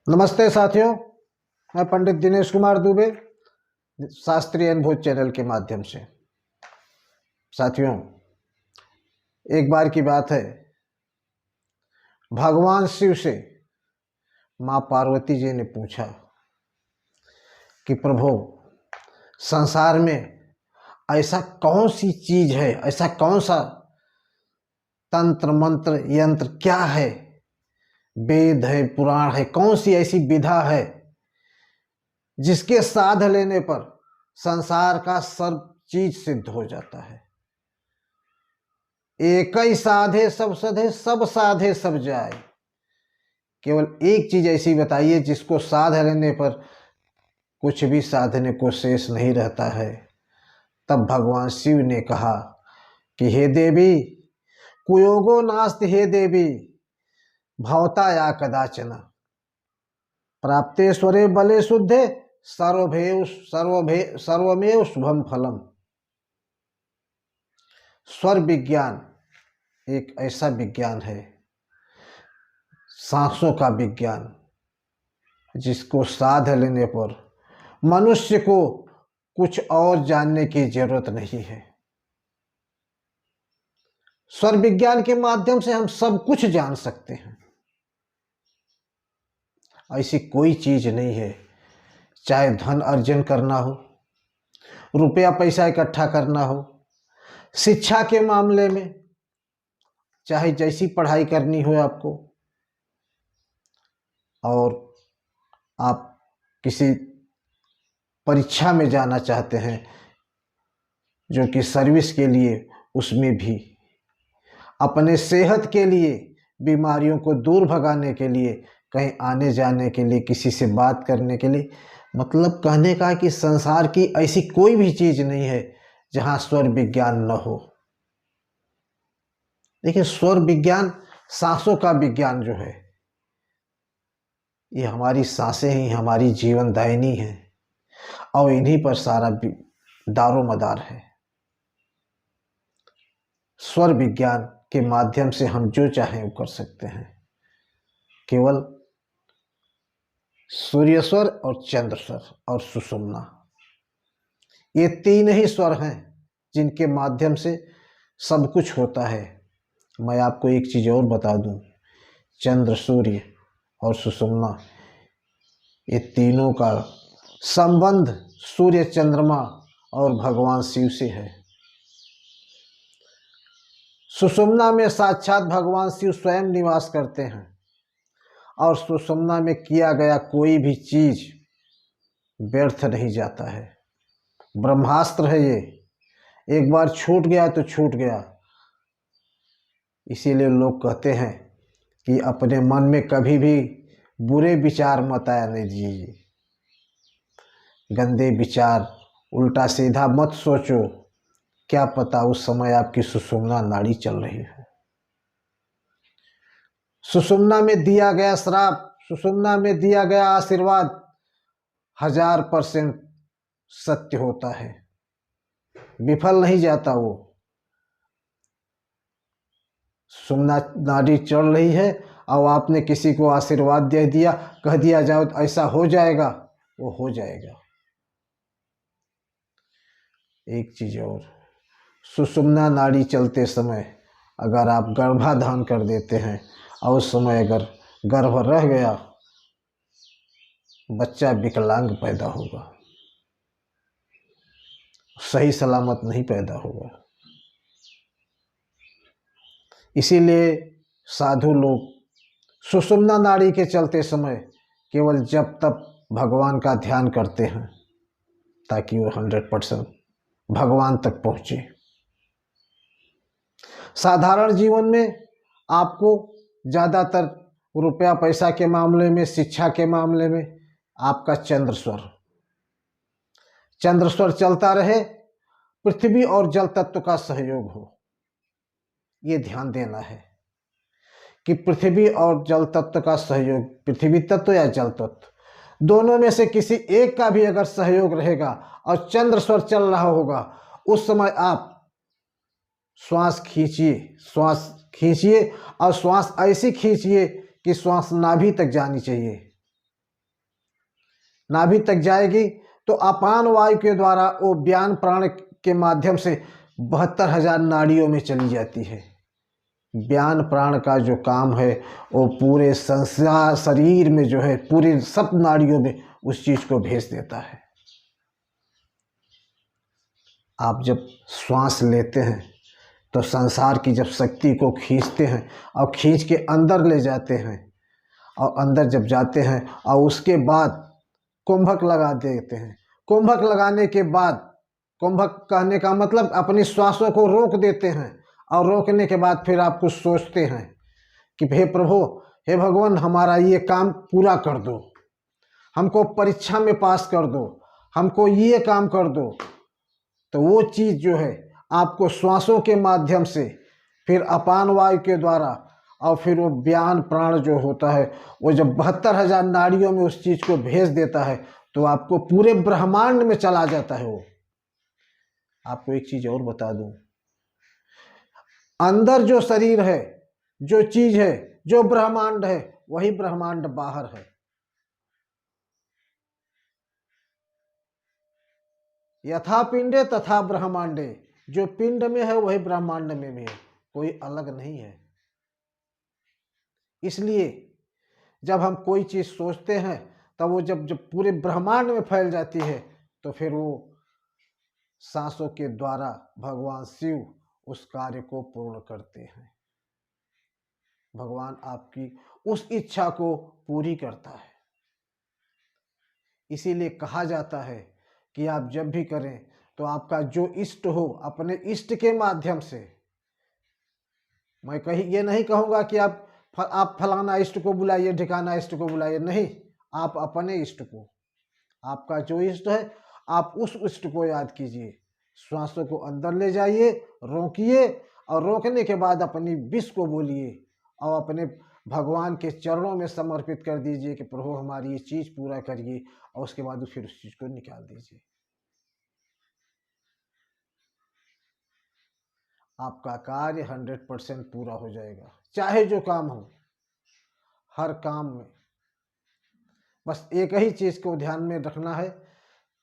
नमस्ते साथियों, मैं पंडित दिनेश कुमार दुबे, शास्त्रीय अनुभूत चैनल के माध्यम से। साथियों, एक बार की बात है, भगवान शिव से माँ पार्वती जी ने पूछा कि प्रभु, संसार में ऐसा कौन सी चीज है, ऐसा कौन सा तंत्र मंत्र यंत्र क्या है, वेद है, पुराण है, कौन सी ऐसी विधा है जिसके साध लेने पर संसार का सर्व चीज सिद्ध हो जाता है। एक ही साधे सब सधे, सब साधे सब जाए। केवल एक चीज ऐसी बताइए जिसको साध लेने पर कुछ भी साधने को शेष नहीं रहता है। तब भगवान शिव ने कहा कि हे देवी, कुयोगो नास्ति, हे देवी भवता या कदाचन प्राप्तेश्वरे बले शुद्धे सर्वमेव शुभम फलम। स्वर विज्ञान एक ऐसा विज्ञान है, सांसों का विज्ञान, जिसको साध लेने पर मनुष्य को कुछ और जानने की जरूरत नहीं है। स्वर विज्ञान के माध्यम से हम सब कुछ जान सकते हैं। ऐसी कोई चीज नहीं है, चाहे धन अर्जन करना हो, रुपया पैसा इकट्ठा करना हो, शिक्षा के मामले में चाहे जैसी पढ़ाई करनी हो आपको, और आप किसी परीक्षा में जाना चाहते हैं जो कि सर्विस के लिए, उसमें भी अपने सेहत के लिए, बीमारियों को दूर भगाने के लिए, कहीं आने जाने के लिए, किसी से बात करने के लिए, मतलब कहने का कि संसार की ऐसी कोई भी चीज नहीं है जहां स्वर विज्ञान न हो। देखिए, स्वर विज्ञान सांसों का विज्ञान जो है, ये हमारी सांसें ही हमारी जीवनदायिनी है और इन्हीं पर सारा दारोमदार है। स्वर विज्ञान के माध्यम से हम जो चाहें वो कर सकते हैं। केवल सूर्य स्वर और चंद्र स्वर और सुषुम्ना, ये तीन ही स्वर हैं जिनके माध्यम से सब कुछ होता है। मैं आपको एक चीज और बता दूं, चंद्र, सूर्य और सुषुम्ना, ये तीनों का संबंध सूर्य, चंद्रमा और भगवान शिव से है। सुषुम्ना में साक्षात भगवान शिव स्वयं निवास करते हैं और सुषुम्ना में किया गया कोई भी चीज व्यर्थ नहीं जाता है। ब्रह्मास्त्र है ये, एक बार छूट गया तो छूट गया। इसीलिए लोग कहते हैं कि अपने मन में कभी भी बुरे विचार मत आने दीजिए, गंदे विचार, उल्टा सीधा मत सोचो। क्या पता उस समय आपकी सुषुम्ना नाड़ी चल रही है। सुषुम्ना में दिया गया श्राप, सुषुम्ना में दिया गया आशीर्वाद 1000% सत्य होता है, विफल नहीं जाता। वो सुषुम्ना नाड़ी चल रही है और आपने किसी को आशीर्वाद दे दिया, कह दिया जाओ तो ऐसा हो जाएगा, वो हो जाएगा। एक चीज और, सुषुम्ना नाड़ी चलते समय अगर आप गर्भाधान कर देते हैं और उस समय अगर गर्भ रह गया, बच्चा विकलांग पैदा होगा, सही सलामत नहीं पैदा होगा। इसीलिए साधु लोग सुषुम्ना नाड़ी के चलते समय केवल जब तब भगवान का ध्यान करते हैं ताकि वो 100% भगवान तक पहुंचे। साधारण जीवन में आपको ज़्यादातर रुपया पैसा के मामले में, शिक्षा के मामले में आपका चंद्र स्वर चलता रहे, पृथ्वी और जल तत्व का सहयोग हो। ये ध्यान देना है कि पृथ्वी और जल तत्व का सहयोग, पृथ्वी तत्व या जल तत्व, दोनों में से किसी एक का भी अगर सहयोग रहेगा और चंद्र स्वर चल रहा होगा, उस समय आप श्वास खींचिए और श्वास ऐसी खींचिए कि श्वास नाभि तक जानी चाहिए। नाभि तक जाएगी तो अपान वायु के द्वारा वो व्यान प्राण के माध्यम से 72,000 नाड़ियों में चली जाती है। व्यान प्राण का जो काम है वो पूरे संसार शरीर में जो है पूरे सब नाड़ियों में उस चीज को भेज देता है। आप जब श्वास लेते हैं तो संसार की जब शक्ति को खींचते हैं और खींच के अंदर ले जाते हैं, और अंदर जब जाते हैं और उसके बाद कुंभक लगा देते हैं। कुंभक लगाने के बाद, कुंभक कहने का मतलब अपनी श्वासों को रोक देते हैं, और रोकने के बाद फिर आप कुछ सोचते हैं कि हे प्रभु, हे भगवान, हमारा ये काम पूरा कर दो, हमको परीक्षा में पास कर दो, हमको ये काम कर दो। तो वो चीज़ जो है आपको श्वासों के माध्यम से, फिर अपान वायु के द्वारा, और फिर वो व्यान प्राण जो होता है वो जब 72,000 नाड़ियों में उस चीज़ को भेज देता है तो आपको पूरे ब्रह्मांड में चला जाता है वो। आपको एक चीज़ और बता दूं, अंदर जो शरीर है, जो चीज़ है, जो ब्रह्मांड है, वही ब्रह्मांड बाहर है। यथा पिंडे तथा ब्रह्मांडे, जो पिंड में है वही ब्रह्मांड में भी है, कोई अलग नहीं है। इसलिए जब हम कोई चीज सोचते हैं तब वो जब जब पूरे ब्रह्मांड में फैल जाती है तो फिर वो सांसों के द्वारा भगवान शिव उस कार्य को पूर्ण करते हैं। भगवान आपकी उस इच्छा को पूरी करता है। इसीलिए कहा जाता है कि आप जब भी करें तो आपका जो इष्ट हो अपने इष्ट के माध्यम से, मैं कहीं ये नहीं कहूँगा कि आप फलाना इष्ट को बुलाइए, ठिकाना इष्ट को बुलाइए, नहीं, आप अपने इष्ट को, आपका जो इष्ट है आप उस इष्ट को याद कीजिए, श्वासों को अंदर ले जाइए, रोकिए, और रोकने के बाद अपनी विश को बोलिए और अपने भगवान के चरणों में समर्पित कर दीजिए कि प्रभु हमारी ये चीज़ पूरा करिए, और उसके बाद फिर उस चीज़ को निकाल दीजिए। आपका कार्य 100% पूरा हो जाएगा, चाहे जो काम हो, हर काम में। बस एक ही चीज़ को ध्यान में रखना है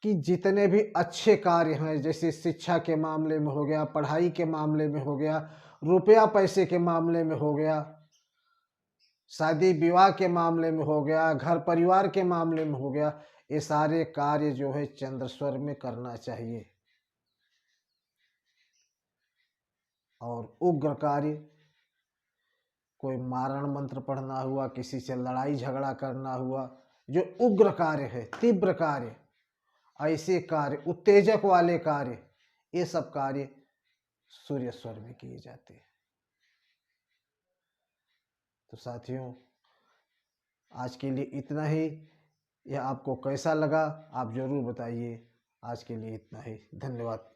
कि जितने भी अच्छे कार्य हैं, जैसे शिक्षा के मामले में हो गया, पढ़ाई के मामले में हो गया, रुपया पैसे के मामले में हो गया, शादी विवाह के मामले में हो गया, घर परिवार के मामले में हो गया, ये सारे कार्य जो है चंद्रस्वर में करना चाहिए। और उग्र कार्य, कोई मारण मंत्र पढ़ना हुआ, किसी से लड़ाई झगड़ा करना हुआ, जो उग्र कार्य है, तीव्र कार्य, ऐसे कार्य, उत्तेजक वाले कार्य, ये सब कार्य सूर्य स्वर में किए जाते हैं। तो साथियों, आज के लिए इतना ही। यह आपको कैसा लगा आप जरूर बताइए। आज के लिए इतना ही, धन्यवाद।